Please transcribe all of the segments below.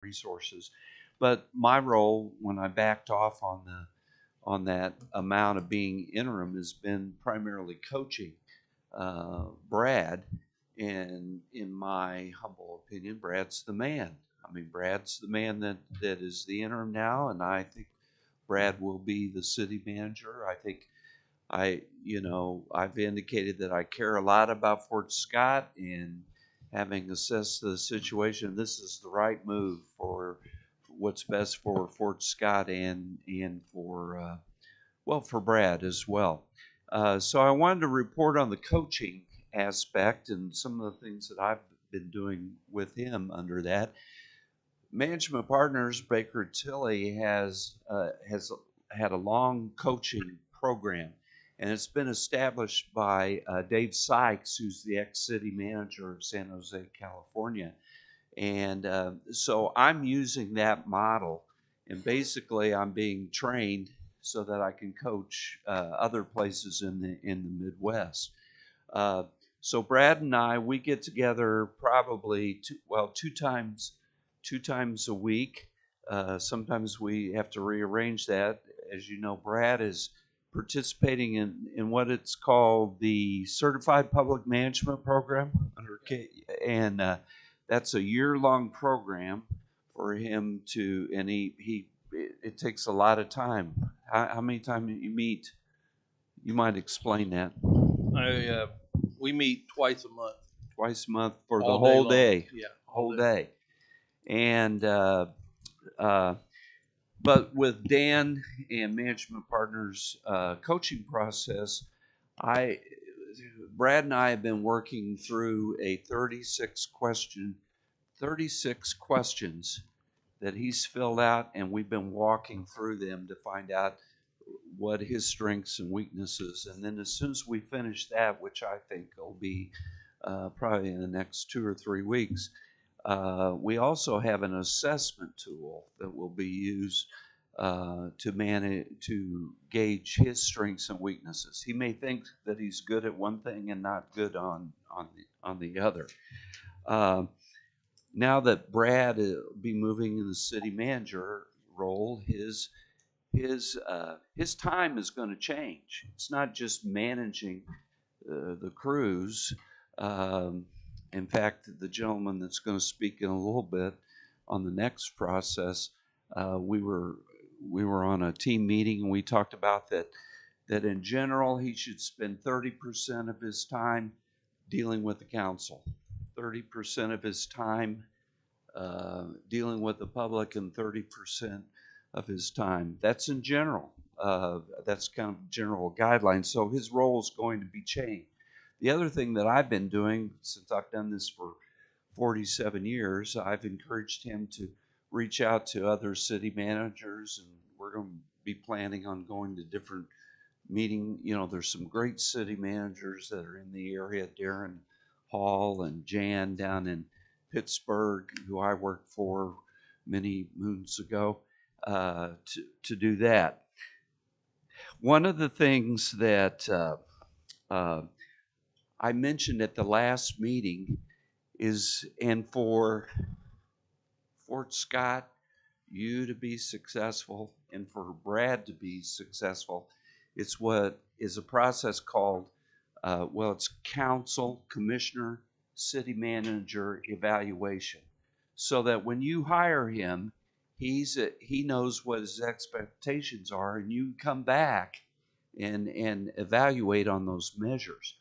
resources. But my role when I backed off on that amount of being interim has been primarily coaching Brad. And in my humble opinion, Brad's the man. I mean, Brad's the man that is the interim now, and I think Brad will be the city manager. I think I've indicated that I care a lot about Fort Scott, and having assessed the situation, this is the right move for what's best for Fort Scott and for for Brad as well. So I wanted to report on the coaching aspect and some of the things that I've been doing with him under that. Management Partners Baker Tilly has had a long coaching program, and it's been established by Dave Sykes, who's the ex-city manager of San Jose, California. And so I'm using that model, and basically I'm being trained so that I can coach other places in the Midwest. Uh, so Brad and I, we get together probably two times a week. Sometimes we have to rearrange that. As you know, Brad is participating in what it's called the Certified Public Management Program under and that's a year-long program for him to, and it takes a lot of time. How many times you meet? You might explain that. We meet twice a month. Twice a month for the All whole long. day. Yeah, Whole day. And uh, but with Dan and Management Partners coaching process, I Brad and I have been working through a 36 questions that he's filled out, and we've been walking through them to find out what his strengths and weaknesses. And then as soon as we finish that, which I think will be probably in the next 2 or 3 weeks, we also have an assessment tool that will be used to gauge his strengths and weaknesses. He may think that he's good at one thing and not good on the other. Uh, Now that Brad will be moving in the city manager role, his time is going to change. It's not just managing the crews. Um, in fact, the gentleman that's going to speak in a little bit on the next process, we were on a team meeting and we talked about that in general he should spend 30% of his time dealing with the council, 30% of his time dealing with the public, and 30% of his time. That's in general. That's kind of general guidelines. So his role is going to be changed. The other thing that I've been doing since I've done this for 47 years, I've encouraged him to reach out to other city managers, and we're going to be planning on going to different meeting. There's some great city managers that are in the area, Darren Hall and Jan down in Pittsburgh, who I worked for many moons ago, to do that. One of the things that uh, I mentioned at the last meeting is, and for Fort Scott, you to be successful, and for Brad to be successful, it's what is a process called, it's council, commissioner, city manager evaluation. So that when you hire him, he knows what his expectations are, and you come back and evaluate on those measures.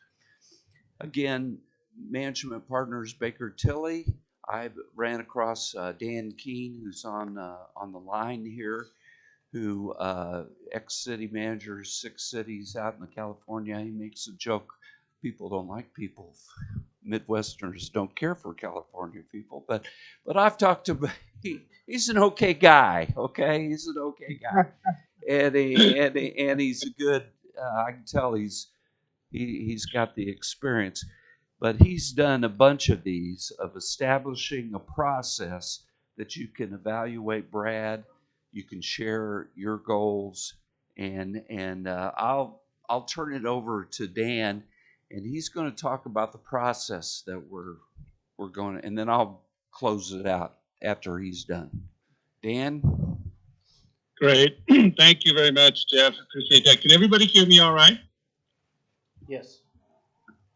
Again, Management Partners Baker Tilly. I ran across Dan Keene, who's on the line here, who ex-city manager, 6 cities out in California. He makes a joke. People don't like people. Midwesterners don't care for California people, but I've talked to. He's an okay guy. Okay, he's an okay guy, and he's a good. I can tell he's got the experience, but he's done a bunch of these of establishing a process that you can evaluate Brad, you can share your goals, and I'll turn it over to Dan, and he's going to talk about the process that we're going to, and then I'll close it out. after he's done. Dan? Great. Thank you very much, Jeff. Appreciate that. Can everybody hear me all right? Yes.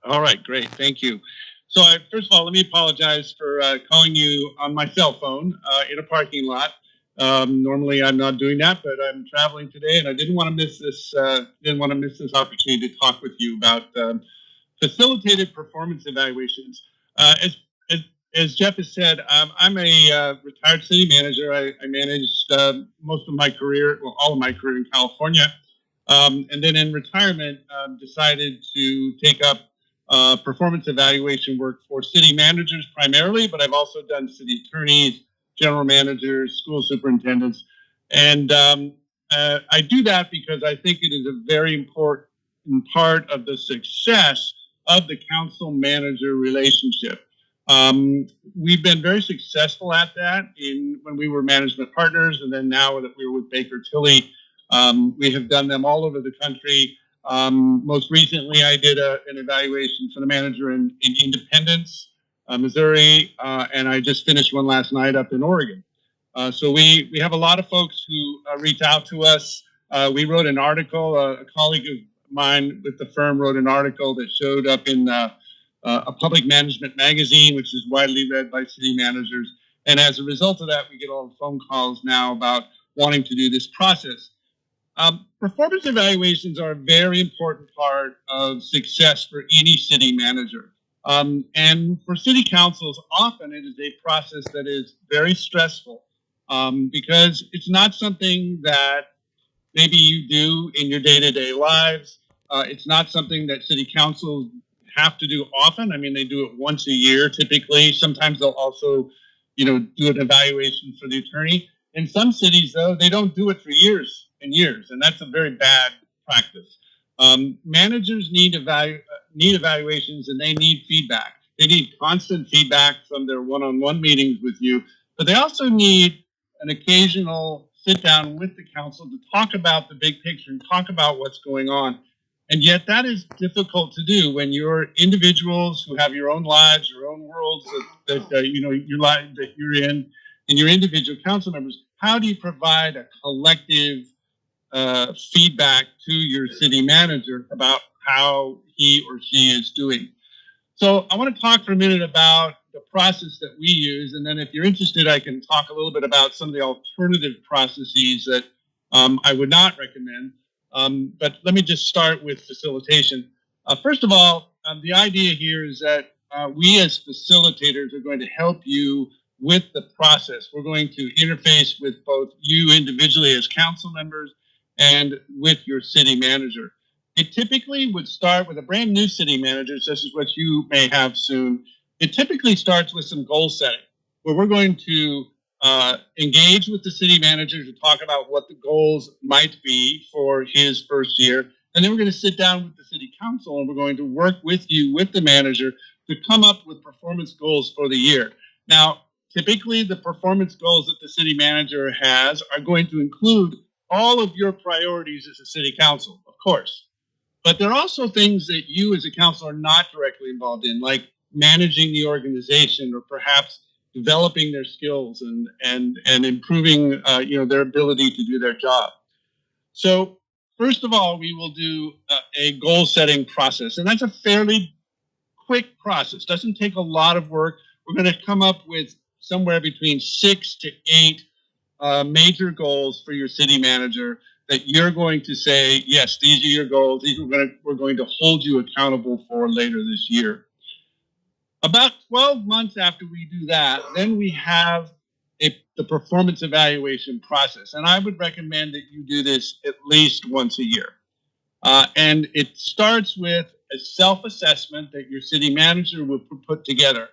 All right, great. Thank you. So first of all, let me apologize for calling you on my cell phone in a parking lot. Normally, I'm not doing that, but I'm traveling today, and I didn't want to miss this. Didn't want to miss this opportunity to talk with you about facilitated performance evaluations. As, as Jeff has said, I'm a retired city manager. I managed most of my career, well, all of my career in California, and then in retirement, decided to take up performance evaluation work for city managers primarily, but I've also done city attorneys, general managers, school superintendents. And I do that because I think it is a very important part of the success of the council manager relationship. We've been very successful at that when we were management partners, and then now that we're with Baker Tilly, we have done them all over the country. Most recently, I did an evaluation for the manager in Independence, Missouri, and I just finished one last night up in Oregon. So we have a lot of folks who reach out to us. We wrote an article, a colleague of mine with the firm wrote an article that showed up in a public management magazine, which is widely read by city managers. And as a result of that, we get all the phone calls now about wanting to do this process. Performance evaluations are a very important part of success for any city manager. And for city councils, often it is a process that is very stressful because it's not something that maybe you do in your day-to-day lives. It's not something that city councils have to do often. I mean, they do it once a year typically. Sometimes they'll also, do an evaluation for the attorney. In some cities, though, they don't do it for years and years, and that's a very bad practice. Managers need evaluations, and they need feedback. They need constant feedback from their one-on-one meetings with you, but they also need an occasional sit down with the council to talk about the big picture and talk about what's going on. And yet that is difficult to do when you're individuals who have your own lives, your own worlds your life that you're in, and your individual council members. How do you provide a collective feedback to your city manager about how he or she is doing? So I want to talk for a minute about the process that we use, and then if you're interested, I can talk a little bit about some of the alternative processes that I would not recommend. But let me just start with facilitation. First of all, the idea here is that we as facilitators are going to help you with the process. We're going to interface with both you individually as council members and with your city manager. It typically would start with a brand new city manager, such as what you may have soon. It typically starts with some goal setting, where we're going to engage with the city manager to talk about what the goals might be for his first year. And then we're going to sit down with the city council and we're going to work with you, with the manager, to come up with performance goals for the year. Now, typically the performance goals that the city manager has are going to include all of your priorities as a city council, of course. But there are also things that you as a council are not directly involved in, like managing the organization or perhaps developing their skills and improving their ability to do their job. So first of all, we will do a goal setting process, and that's a fairly quick process. Doesn't take a lot of work. We're going to come up with somewhere between 6 to 8 major goals for your city manager that you're going to say, yes, these are your goals. These we're going to hold you accountable for later this year. About 12 months after we do that, then we have the performance evaluation process. And I would recommend that you do this at least once a year. And it starts with a self-assessment that your city manager will put together.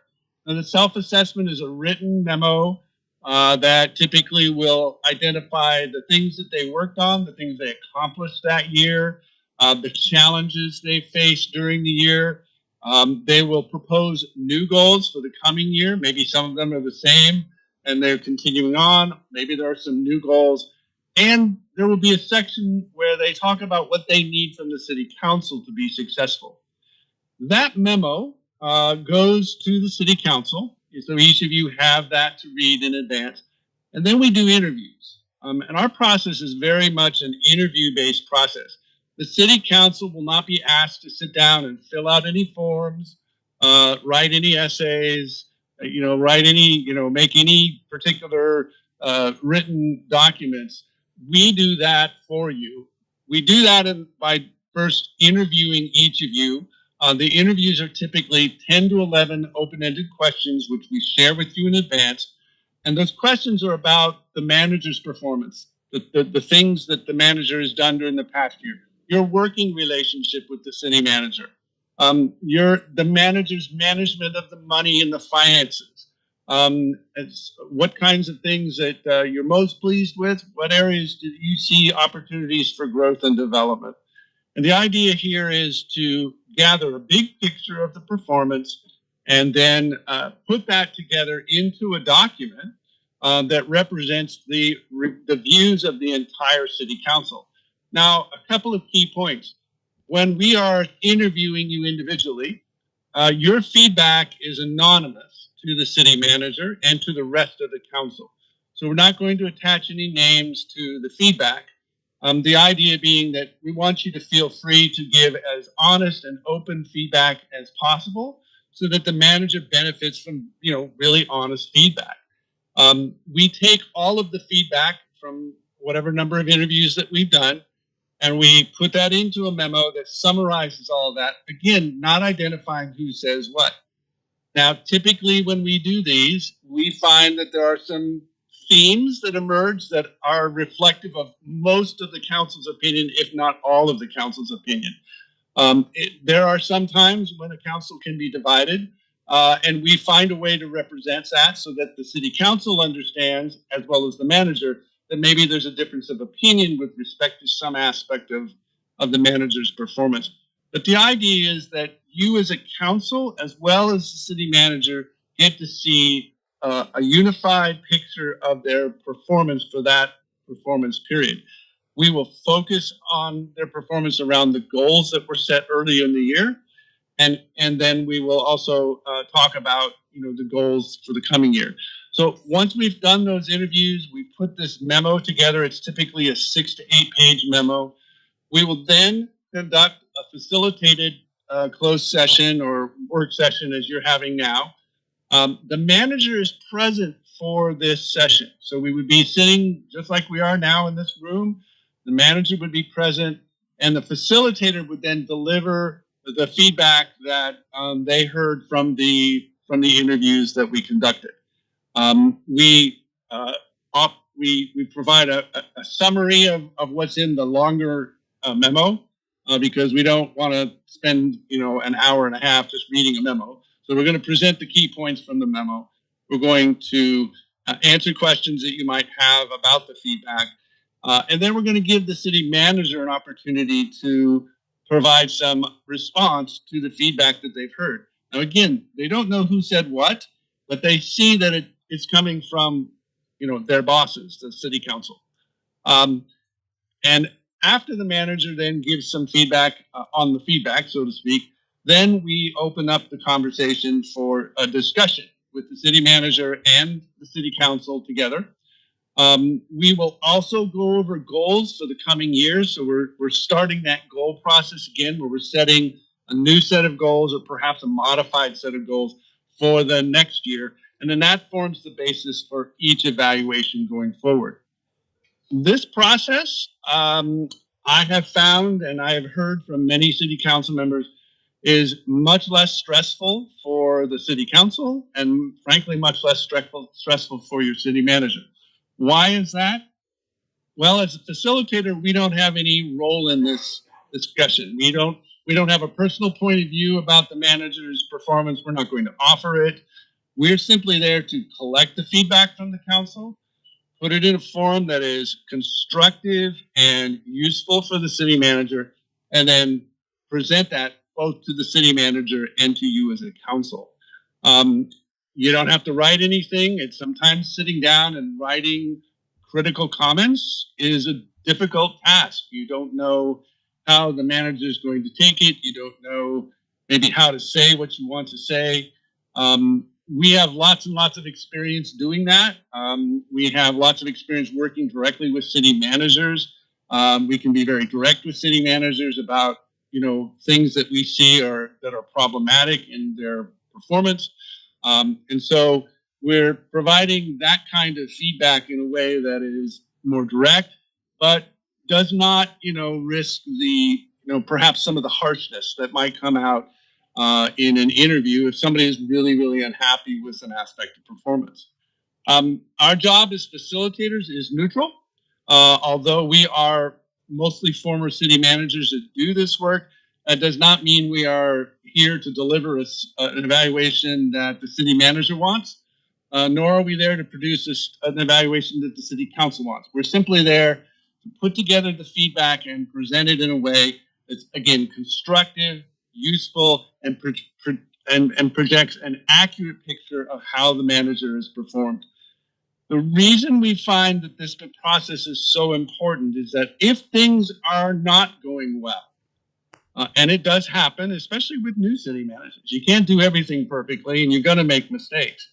Now, the self-assessment is a written memo that typically will identify the things that they worked on, the things they accomplished that year, the challenges they faced during the year. They will propose new goals for the coming year. Maybe some of them are the same and they're continuing on. Maybe there are some new goals. And there will be a section where they talk about what they need from the city council to be successful. That memo goes to the city council. So each of you have that to read in advance. And then we do interviews. And our process is very much an interview-based process. The city council will not be asked to sit down and fill out any forms, write any essays, write any, make any particular written documents. We do that for you. We do that by first interviewing each of you. The interviews are typically 10 to 11 open-ended questions, which we share with you in advance. And those questions are about the manager's performance, the things that the manager has done during the past year, your working relationship with the city manager, the manager's management of the money and the finances, what kinds of things that you're most pleased with, what areas do you see opportunities for growth and development. And the idea here is to gather a big picture of the performance and then put that together into a document that represents the views of the entire city council. Now, a couple of key points. When we are interviewing you individually, your feedback is anonymous to the city manager and to the rest of the council. So we're not going to attach any names to the feedback. The idea being that we want you to feel free to give as honest and open feedback as possible so that the manager benefits from, really honest feedback. We take all of the feedback from whatever number of interviews that we've done, and we put that into a memo that summarizes all of that. Again, not identifying who says what. Now, typically when we do these, we find that there are some themes that emerge that are reflective of most of the council's opinion, if not all of the council's opinion. There are some times when a council can be divided, and we find a way to represent that so that the city council understands, as well as the manager, that maybe there's a difference of opinion with respect to some aspect of the manager's performance. But the idea is that you as a council, as well as the city manager, get to see a unified picture of their performance for that performance period. We will focus on their performance around the goals that were set early in the year. And then we will also talk about the goals for the coming year. So once we've done those interviews, we put this memo together. It's typically a 6 to 8 page memo. We will then conduct a facilitated closed session or work session as you're having now. The manager is present for this session. So we would be sitting just like we are now in this room. The manager would be present, and the facilitator would then deliver the feedback that they heard from the interviews that we conducted. We provide a summary of what's in the longer memo because we don't want to spend an hour and a half just reading a memo. So we're going to present the key points from the memo. We're going to answer questions that you might have about the feedback, and then we're going to give the city manager an opportunity to provide some response to the feedback that they've heard. Now, again, they don't know who said what, but they see that it's coming from, their bosses, the city council. And after the manager then gives some feedback on the feedback, so to speak, then we open up the conversation for a discussion with the city manager and the city council together. We will also go over goals for the coming year. So we're starting that goal process again, where we're setting a new set of goals or perhaps a modified set of goals for the next year. And then that forms the basis for each evaluation going forward. This process, I have found, and I have heard from many city council members, is much less stressful for the city council and frankly, much less stressful for your city manager. Why is that? Well, as a facilitator, we don't have any role in this discussion. We don't have a personal point of view about the manager's performance. We're not going to offer it. We're simply there to collect the feedback from the council, put it in a form that is constructive and useful for the city manager, and then present that both to the city manager and to you as a council. You don't have to write anything. It's sometimes sitting down and writing critical comments is a difficult task. You don't know how the manager is going to take it. You don't know maybe how to say what you want to say. we have lots and lots of experience doing that. We have lots of experience working directly with city managers. We can be very direct with city managers about, things that we see that are problematic in their performance. And so we're providing that kind of feedback in a way that is more direct, but does not, risk the, perhaps some of the harshness that might come out in an interview if somebody is really, really unhappy with an aspect of performance. Our job as facilitators is neutral. Although we are mostly former city managers that do this work, that does not mean we are here to deliver an evaluation that the city manager wants, nor are we there to produce an evaluation that the city council wants. We're simply there to put together the feedback and present it in a way that's, again, constructive, useful, and projects an accurate picture of how the manager has performed. The reason we find that this process is so important is that if things are not going well, and it does happen, especially with new city managers, you can't do everything perfectly and you're going to make mistakes.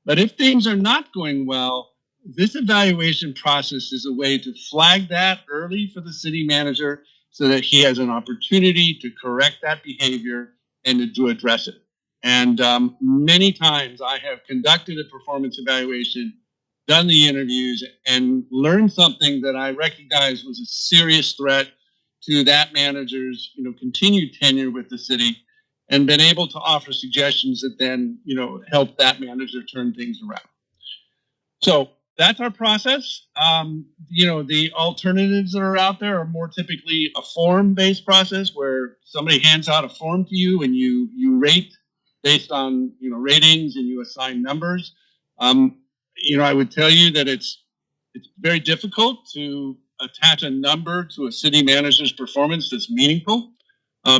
But if things are not going well, this evaluation process is a way to flag that early for the city manager so that he has an opportunity to correct that behavior and to address it. And many times I have conducted a performance evaluation, done the interviews, and learned something that I recognized was a serious threat to that manager's, continued tenure with the city, and been able to offer suggestions that then, help that manager turn things around. So that's our process. The alternatives that are out there are more typically a form-based process where somebody hands out a form to you and you rate based on, ratings, and you assign numbers. I would tell you that it's very difficult to attach a number to a city manager's performance that's meaningful.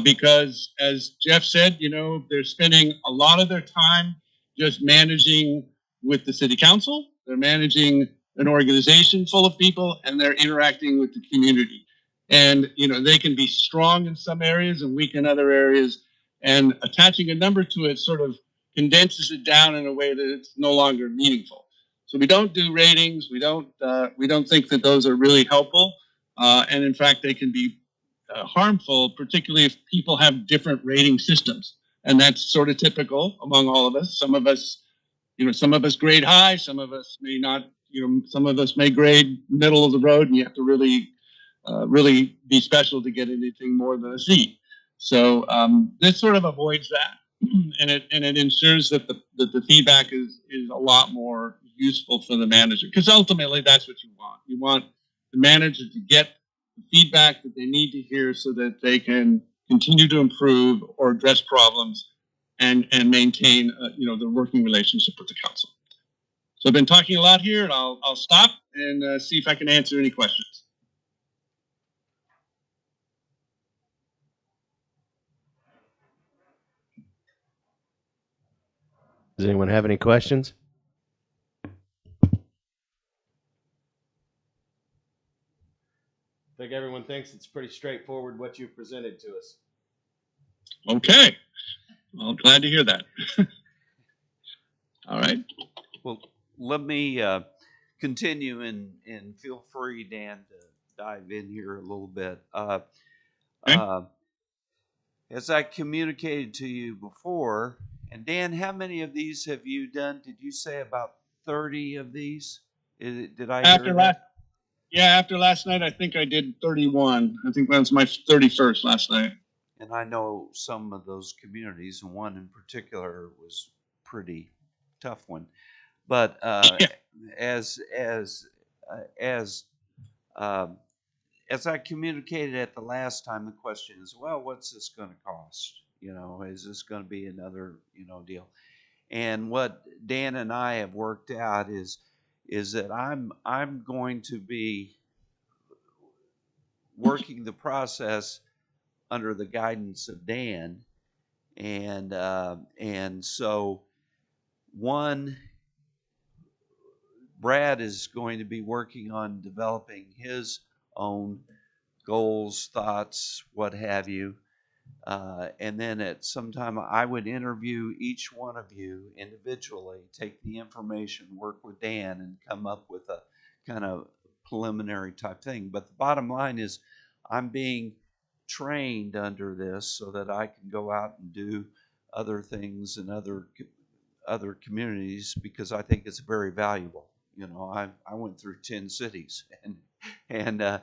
Because as Jeff said, they're spending a lot of their time just managing with the city council. They're managing an organization full of people, and they're interacting with the community. And, they can be strong in some areas and weak in other areas. And attaching a number to it sort of condenses it down in a way that it's no longer meaningful. So we don't do ratings. We don't think that those are really helpful. And in fact, they can be harmful, particularly if people have different rating systems. And that's sort of typical among all of us. Some of us grade high, some of us may not, some of us may grade middle of the road, and you have to really be special to get anything more than a C. So this sort of avoids that. And it ensures that the feedback is a lot more useful for the manager, because ultimately that's what you want. You want the manager to get the feedback that they need to hear so that they can continue to improve or address problems and maintain the working relationship with the council. So I've been talking a lot here, and I'll stop and see if I can answer any questions. Does anyone have any questions? I think everyone thinks it's pretty straightforward what you've presented to us. Okay. Well, glad to hear that. All right. Well, let me continue and feel free, Dan, to dive in here a little bit. Okay. As I communicated to you before, and Dan, how many of these have you done? Did you say about 30 of these? Did I hear that? After last night, I think I did 31. I think that was my 31st last night. And I know some of those communities, and one in particular was pretty tough one. But as I communicated at the last time, the question is, well, what's this going to cost? Is this going to be another, deal? And what Dan and I have worked out is that I'm going to be working the process under the guidance of Dan, and so Brad is going to be working on developing his own goals, thoughts, what have you. And then at some time, I would interview each one of you individually, take the information, work with Dan, and come up with a kind of preliminary type thing. But the bottom line is, I'm being trained under this so that I can go out and do other things in other communities, because I think it's very valuable. You know, I went through 10 cities, and I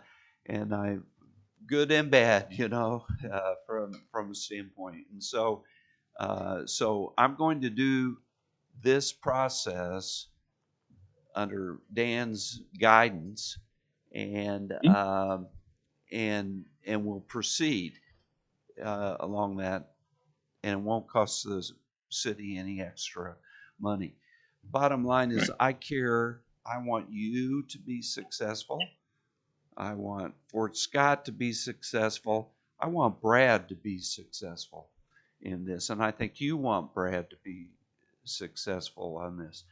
good and bad, you know, from a standpoint. And so so I'm going to do this process under Dan's guidance, and and we'll proceed along that, and it won't cost the city any extra money. Bottom line is, I care. I want you to be successful. I want Fort Scott to be successful. I want Brad to be successful in this, and I think you want Brad to be successful on this.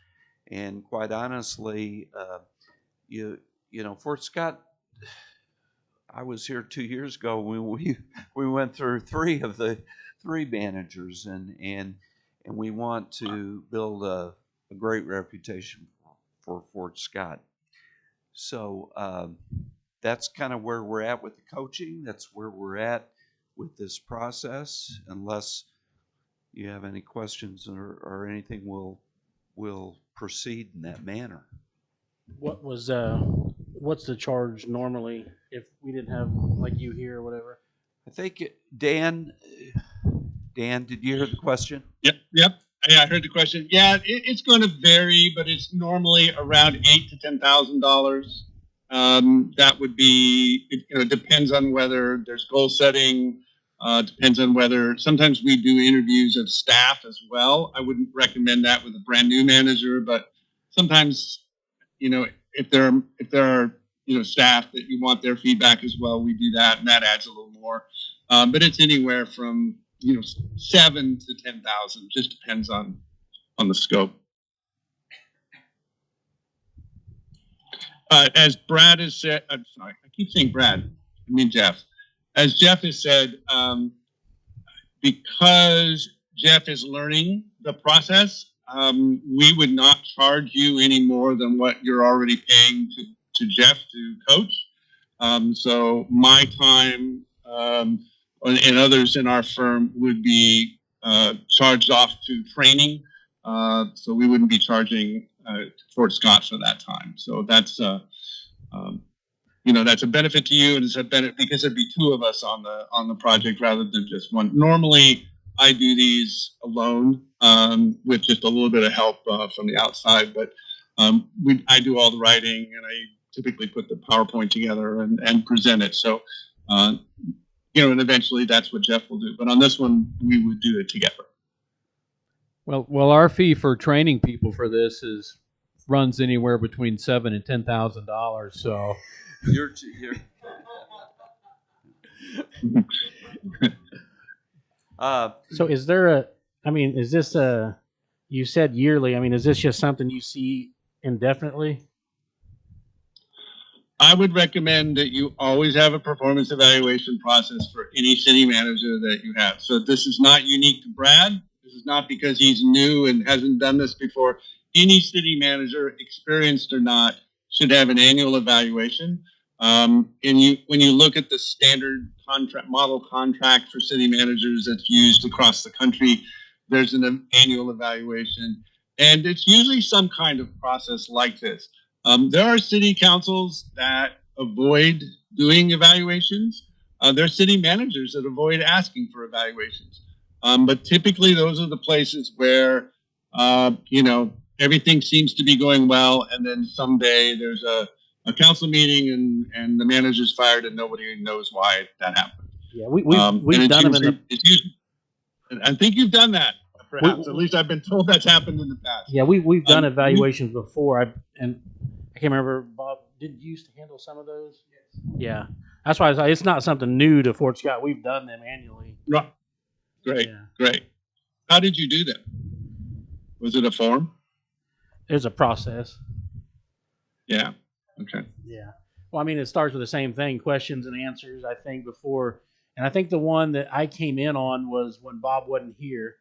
And quite honestly, you know, Fort Scott. I was here 2 years ago when we went through three of the three managers, and we want to build a great reputation for Fort Scott. So that's kind of where we're at with the coaching. That's where we're at with this process. Unless you have any questions or anything, we'll proceed in that manner. What was what's the charge normally if we didn't have like you here or whatever? I think Dan, did you hear the question? Yep. Yeah, I heard the question. Yeah, it's going to vary, but it's normally around $8,000 to $10,000. That would be, it depends on whether there's goal setting. Depends on whether sometimes we do interviews of staff as well. I wouldn't recommend that with a brand new manager, but sometimes, if there are staff that you want their feedback as well, we do that, and that adds a little more. But it's anywhere from 7 to 10,000. Just depends on the scope. As Brad has said, I'm sorry, I keep saying Brad. I mean Jeff. As Jeff has said, because Jeff is learning the process, we would not charge you any more than what you're already paying to Jeff to coach. So my time and others in our firm would be charged off to training. So we wouldn't be charging Fort Scott for that time. So that's that's a benefit to you, and it's a benefit because there'd be two of us on the project rather than just one. Normally, I do these alone with just a little bit of help from the outside, but I do all the writing, and I typically put the PowerPoint together and present it. So, and eventually that's what Jeff will do. But on this one, we would do it together. Well, our fee for training people for this runs anywhere between $7,000 and $10,000. So You're So is there is this you said yearly? I mean, is this just something you see indefinitely? I would recommend that you always have a performance evaluation process for any city manager that you have. So this is not unique to Brad. This is not because he's new and hasn't done this before. Any city manager, experienced or not, should have an annual evaluation. And when you look at the standard model contract for city managers that's used across the country, there's an annual evaluation. And it's usually some kind of process like this. There are city councils that avoid doing evaluations. There are city managers that avoid asking for evaluations. But typically those are the places where, everything seems to be going well, and then someday there's a council meeting and the manager's fired and nobody knows why that happened. Yeah, we've done them I think you've done that, perhaps. At least I've been told that's happened in the past. Yeah, we've done evaluations before. I can't remember, Bob, did you used to handle some of those? Yes. Yeah. That's why it's not something new to Fort Scott. We've done them annually. Right. Great. Yeah. Great. How did you do them? Was it a form? There's a process. Yeah. Okay. Yeah. Well, I mean, it starts with the same thing, questions and answers, I think, before. And I think the one that I came in on was when Bob wasn't here.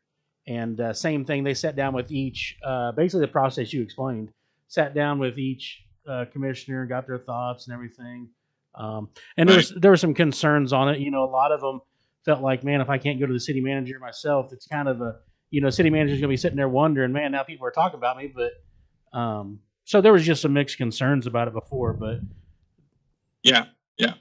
And same thing, they sat down with each, basically the process you explained, sat down with each commissioner, got their thoughts and everything. And Right. there were some concerns on it. You know, a lot of them felt like, man, if I can't go to the city manager myself, it's kind of a, you know, city manager's going to be sitting there wondering, man, now people are talking about me. But so there was just some mixed concerns about it before. But Yeah, yeah,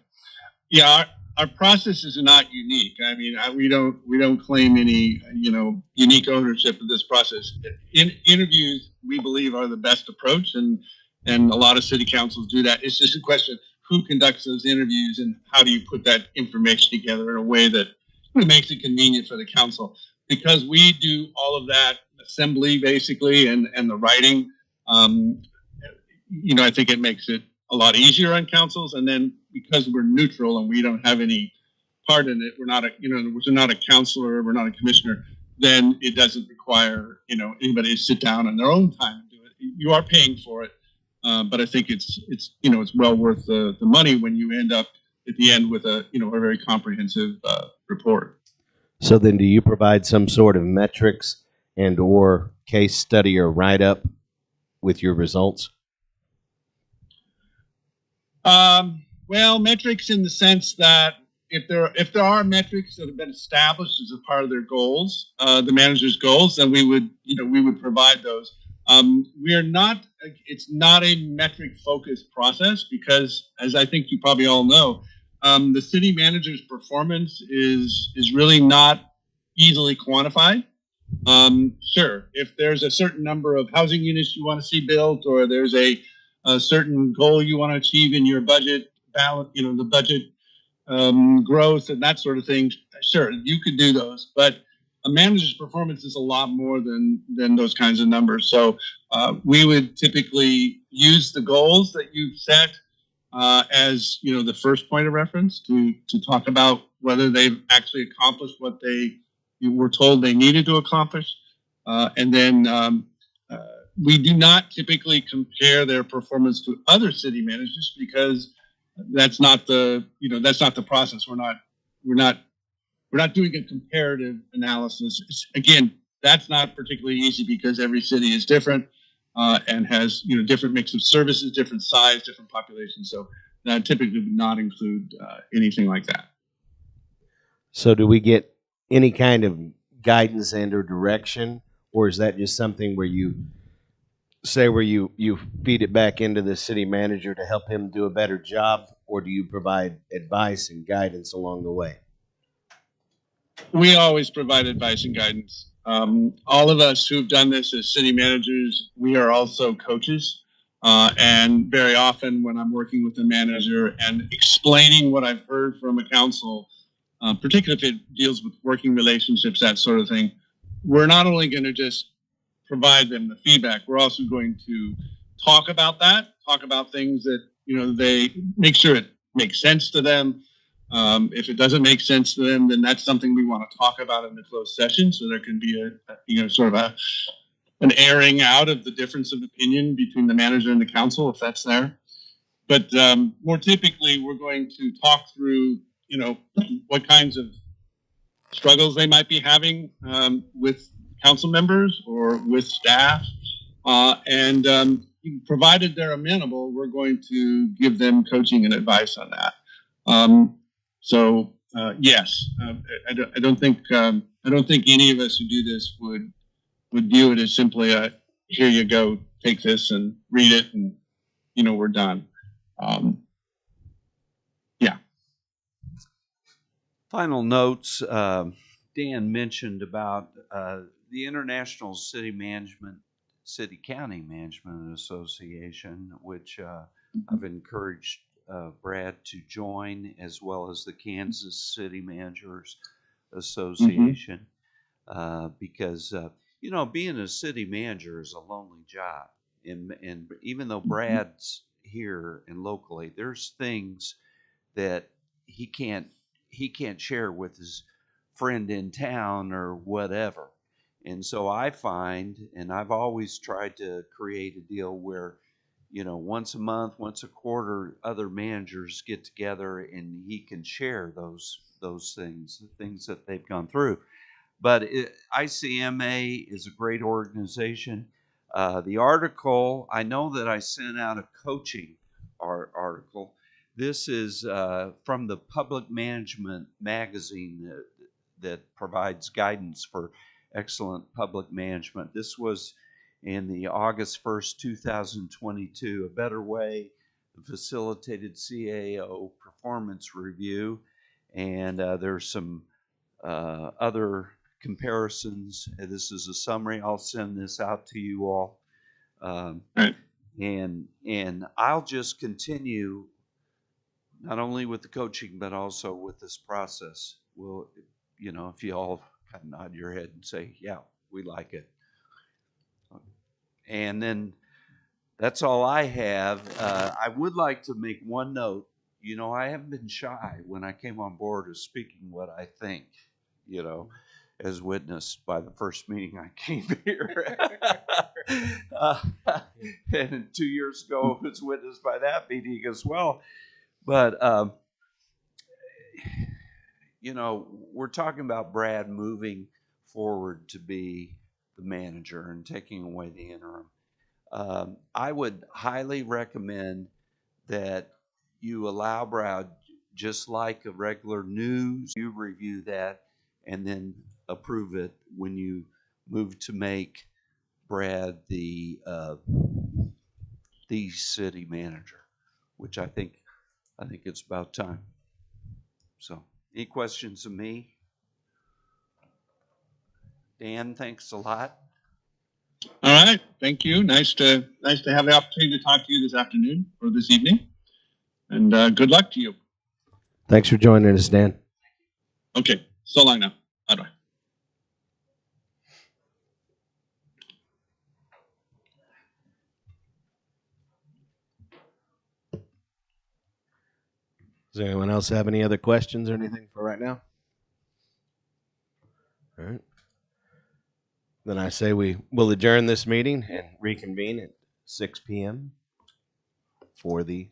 yeah. Our process is not unique. I mean, we don't claim any unique ownership of this process. Interviews, we believe, are the best approach, and a lot of city councils do that. It's just a question: who conducts those interviews, and how do you put that information together in a way that makes it convenient for the council? Because we do all of that assembly basically, and the writing. I think it makes it a lot easier on councils. And then because we're neutral and we don't have any part in it, we're not a counselor, we're not a commissioner, then it doesn't require, anybody to sit down on their own time and do it. You are paying for it. But I think it's well worth the money when you end up at the end with a very comprehensive report. So then do you provide some sort of metrics and or case study or write-up with your results? Well, metrics in the sense that if there are metrics that have been established as a part of their goals, the manager's goals, then we would provide those. It's not a metric focused process because, as I think you probably all know, the city manager's performance is really not easily quantified. Sure, if there's a certain number of housing units you want to see built, or there's a certain goal you want to achieve in your budget balance, the budget growth and that sort of thing, sure, you could do those. But a manager's performance is a lot more than those kinds of numbers. So we would typically use the goals that you've set as the first point of reference to talk about whether they've actually accomplished what they were told they needed to accomplish, and then we do not typically compare their performance to other city managers because that's not the process. We're not doing a comparative analysis. Again, that's not particularly easy because every city is different and has different mix of services, different size, different populations. So that typically would not include anything like that. So do we get any kind of guidance and or direction, or is that just something where you feed it back into the city manager to help him do a better job, or do you provide advice and guidance along the way? We always provide advice and guidance. All of us who've done this as city managers, we are also coaches. And very often when I'm working with a manager and explaining what I've heard from a council, particularly if it deals with working relationships, that sort of thing, we're not only going to just provide them the feedback, we're also going to talk about things that, they make sure it makes sense to them. If it doesn't make sense to them, then that's something we want to talk about in the closed session. So there can be an airing out of the difference of opinion between the manager and the council, if that's there. But more typically, we're going to talk through, what kinds of struggles they might be having with council members or with staff. And provided they're amenable, we're going to give them coaching and advice on that. Yes, I don't think any of us who do this would view it as simply a here you go, take this and read it, and we're done. Yeah. Final notes. Dan mentioned about the International City County Management Association, which I've encouraged Brad to join, as well as the Kansas City Managers Association, because being a city manager is a lonely job, and even though Brad's here and locally, there's things that he can't share with his friend in town or whatever. And so I find, and I've always tried to create a deal where once a month, once a quarter, other managers get together and he can share those things, the things that they've gone through. But ICMA is a great organization. The article, I know that I sent out a coaching article. This is from the Public Management magazine that provides guidance for excellent public management. This was in the August 1st, 2022, A Better Way, the Facilitated CAO Performance Review. And there's some other comparisons. This is a summary. I'll send this out to you all. And I'll just continue not only with the coaching, but also with this process. Well, if you all kind of nod your head and say, yeah, we like it. And then that's all I have. I would like to make one note. I haven't been shy when I came on board of speaking what I think, as witnessed by the first meeting I came here. And 2 years ago, it was witnessed by that meeting as well. But, we're talking about Brad moving forward to be the manager and taking away the interim. I would highly recommend that you allow Brad, just like a regular news, you review that and then approve it when you move to make Brad the city manager, which I think it's about time. So, any questions of me? Dan, thanks a lot. All right, thank you. Nice to have the opportunity to talk to you this afternoon or this evening, and good luck to you. Thanks for joining us, Dan. Okay, so long now. Bye bye. Does anyone else have any other questions or anything for right now? All right. Then I say we will adjourn this meeting and reconvene at 6 p.m. for the